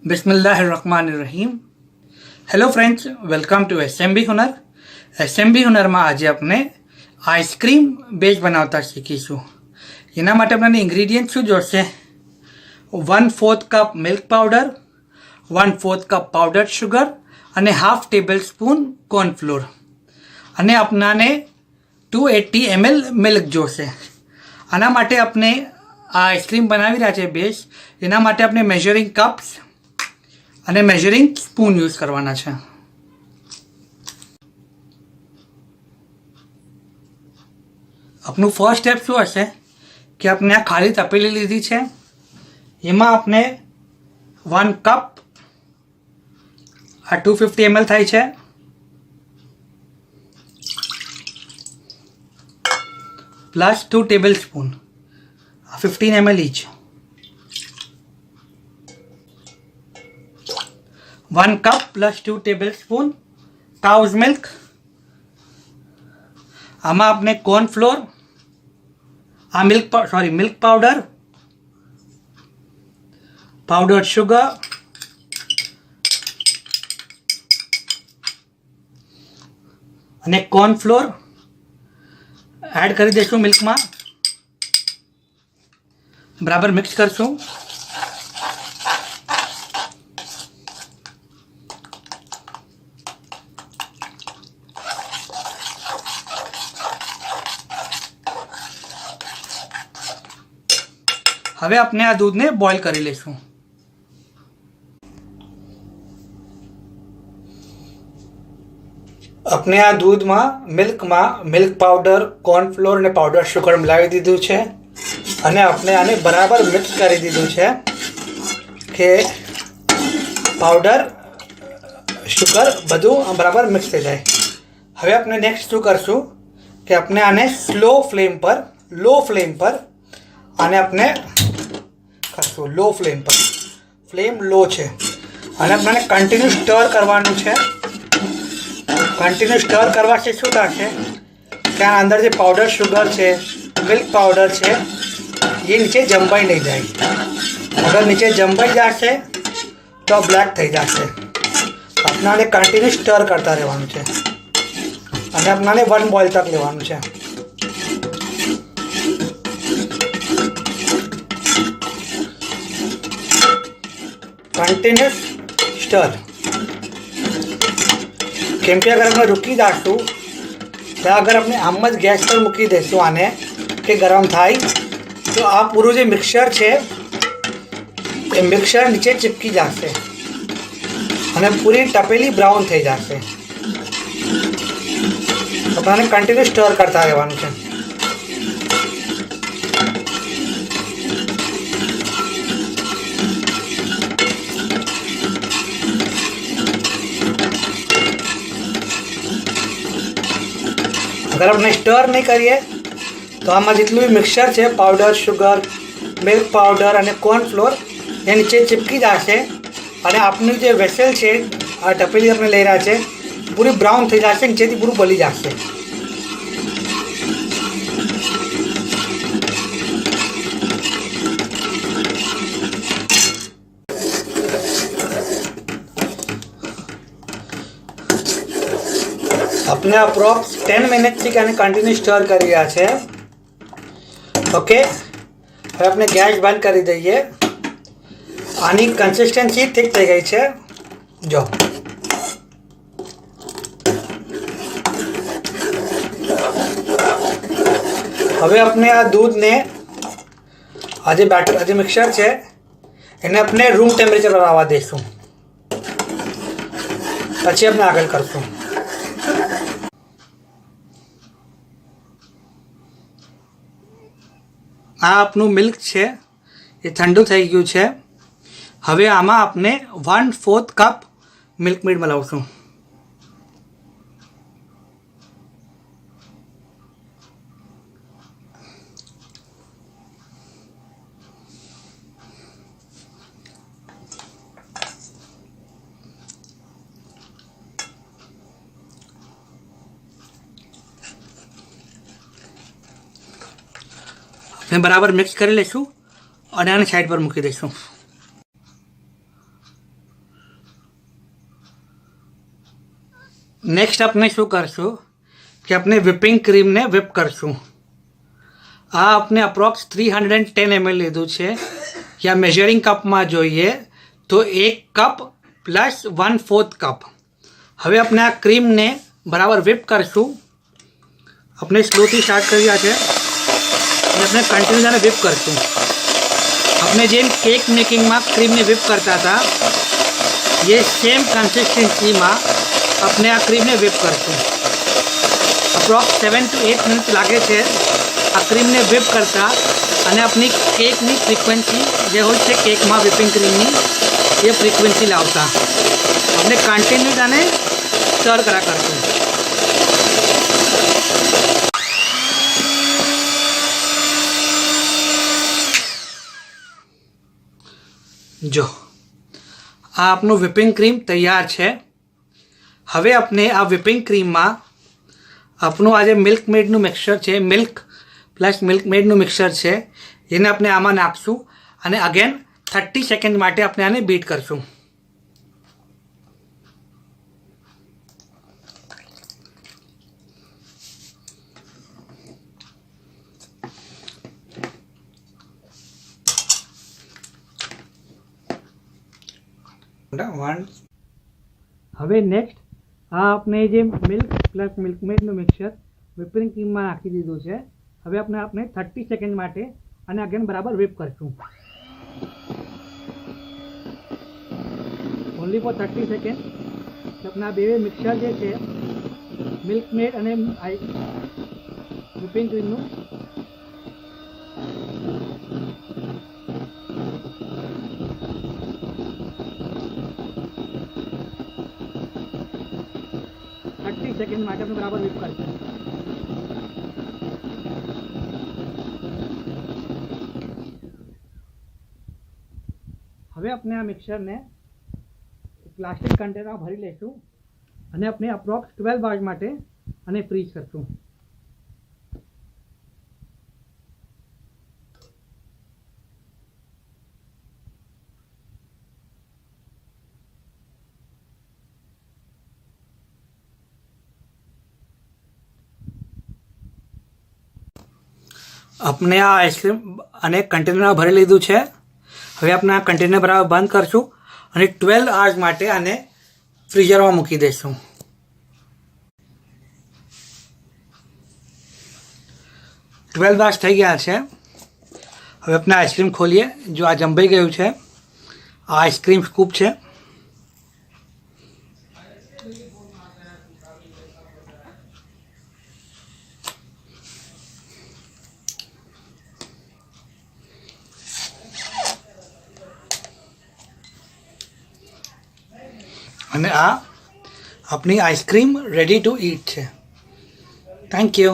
बिस्मिल्लाहिर्रहमानिर्रहीम। Hello friends, welcome to SMB Hunar. SMB હુનરમાં આજે આપણે આઈસ્ક્રીમ બેઝ બનાવતા શીખીશું। એના માટે આપણને ઇન્ગ્રીડિયન્ટ શું જોશે? 1/4 cup milk powder, 1/4 cup powder sugar અને હાફ ટેબલ સ્પૂન કોર્નફ્લોર, અને આપણાને 280 ml મિલ્ક જોશે। આના માટે આપણે આ આઈસ્ક્રીમ બનાવી રહ્યા છે બેઝ, એના માટે આપણે મેઝરિંગ કપ્સ અને મેઝરિંગ સ્પૂન યુઝ કરવાના છે। આપનું ફર્સ્ટ સ્ટેપ શું હશે કે આપણે આ ખાલી તપેલી લીધી છે, એમાં આપણે 1 કપ આ 250 ml થાય છે plus 2 table spoon 15 ml each, 1 cup plus 2 tablespoon cow's milk। આમાં આપણે cornflour, milk powder, powder sugar અને કોર્નફ્લોર એડ કરી દઈશું મિલ્કમાં, બરાબર મિક્સ કરશું। હવે આપણે આ દૂધને બોઇલ કરી લઈશું। આપણે આ દૂધમાં મિલ્ક પાવડર, કોર્નફ્લોર અને પાવડર શુગર મિલાવી દીધું છે, અને આપણે આને બરાબર મિક્સ કરી દીધું છે કે પાવડર શુગર બધું બરાબર મિક્સ થઈ જાય। હવે આપણે નેક્સ્ટ શું કરશું કે આપણે આને લો ફ્લેમ પર આને આપણે કરશું। લો ફ્લેમ પર, ફ્લેમ લો છે, અને આપણે કન્ટિન્યુ સ્ટર કરવાનું છે। કન્ટિન્યુ સ્ટર કરવાથી શું થશે કે આ અંદર જે પાવડર શુગર છે, મિલ્ક પાવડર છે, એ નીચે જંપાઈ નહીં જાય। અગર નીચે જંપાઈ જશે તો બ્લેક થઈ જશે। આપણાને કન્ટિન્યુ સ્ટર કરતા રહેવાનું છે, અને આપણાને 1 બોઇલ તક લેવાનું છે। કન્ટિન્યુઅસ સ્ટર, કેમ કે અગર આપણે રૂકી દઈશું તો અગર આપણે આમ જ ગેસ પર મૂકી દઈશું આને કે ગરમ થાય તો આ પૂરું જે મિક્સર છે એ મિક્સર નીચે ચીપકી જશે અને પૂરી તપેલી બ્રાઉન થઈ જશે। આપણને કન્ટિન્યુ સ્ટર કરતા રહેવાનું છે। अगर આપણે સ્ટર નહીં કરીએ તો આમાં જેટલું બી મિક્સર છે, પાવડર શુગર, મિલ્ક પાવડર અને કોર્નફ્લોર, એ નીચે ચીપકી જશે, અને આપણું જે વેસલ છે, આ ટપેલી આપણે લઈ રહ્યા છે, પૂરી બ્રાઉન થઈ જશે, નીચેથી પૂરું બળી જશે। આપણે અપ્રોક્સ 10 મિનિટથી આને કન્ટિન્યુ સ્ટર કરી રહ્યા છે। ઓકે, હવે આપણે ગેસ બંધ કરી દઈએ। આની કન્સિસ્ટન્સી ઠીક થઈ ગઈ છે, જો। હવે આપણે આ દૂધને, આ જે મિક્સર છે એને આપણે રૂમ ટેમ્પરેચર પર આવવા દઈશું, પછી આપણે આગળ કરશું। આ આપનું મિલ્ક છે એ ઠંડુ થઈ ગયું છે। હવે આમાં આપણે 1/4 કપ મિલ્ક મેડ મિલાવશું। બરાબર મિક્સ કરી લઈશું અને આને સાઈડ પર મૂકી દઈશું। नेक्स्ट अपने शू करशू कि अपने विपिंग क्रीम ने विप करशू। आ अपने अप्रोक्स 310 ml लीधुं छे या मेजरिंग कप में जोईए तो 1 कप प्लस 1/4 कप। हवे अपने आ क्रीम ने बराबर विप करशू। अपने स्लोथी स्टार्ट करिया छे અને अपने कंटिन्यू जाने विप करशू। अपने जेम केक मेकिंग में क्रीम ने विप करता था ये सेम कंसिस्टेंसी में अपने आ क्रीम ने विप करशू। अप्रोक्स 7 to 8 मिनिट लागे छे आ क्रीम ने विप करता અને अपनी केक नी फ्रीक्वेंसी जे होय छे केक में विपिंग क्रीम नी ये फ्रीक्वेंसी लावता अपने कंटिन्यू जाने स्टर करा करशू। जो आ आपनु विपिंग क्रीम तैयार है। हवे अपने आ विपिंग क्रीम में आपनु आज मिल्क मेडनु मिक्सचर है मिल्क प्लस मिल्क मेडनु मिक्सचर है એને આપણે આમાં નાખશું અને અગેન 30 સેકન્ડ માટે આપણે આને બીટ કરશું। હવે નેક્સ્ટ આ આપણે જે મિલ્ક પ્લસ મિલ્ક મેડનું મિક્સચર વિપિંગ ક્રીમમાં નાખી દીધું છે। હવે આપણે 30 સેકન્ડ માટે અને અગેન બરાબર વિપ કરશું। ઓનલી ફોર 30 સેકન્ડ આપણે આ બે મિક્સચર જે છે મિલ્ક મેડ અને વિપિંગ ક્રીમનું सेकंड માટે આપણે બરાબર વિપ કરશું। હવે આપણે આ મિક્સરને પ્લાસ્ટિક કન્ટેનરમાં ભરી લઈશું અને આપણે અપ્રોક્સ 12 hours માટે અને ફ્રીઝ કરશું। अपने आ आइसक्रीम अने कंटेनर भरी लीधुं छे। हवे अपने आ कंटेनर बराबर बंद करशुं अने 12 hours माटे आने फ्रीजर में मूकी देशुं। 12 hours थई गया छे। हवे अपने आइसक्रीम खोलीए। जो आ जंबाई गयुं छे आ आइसक्रीम स्कूप छे। અને આ આપણી આઈસ્ક્રીમ રેડી ટુ ઈટ છે। Thank you.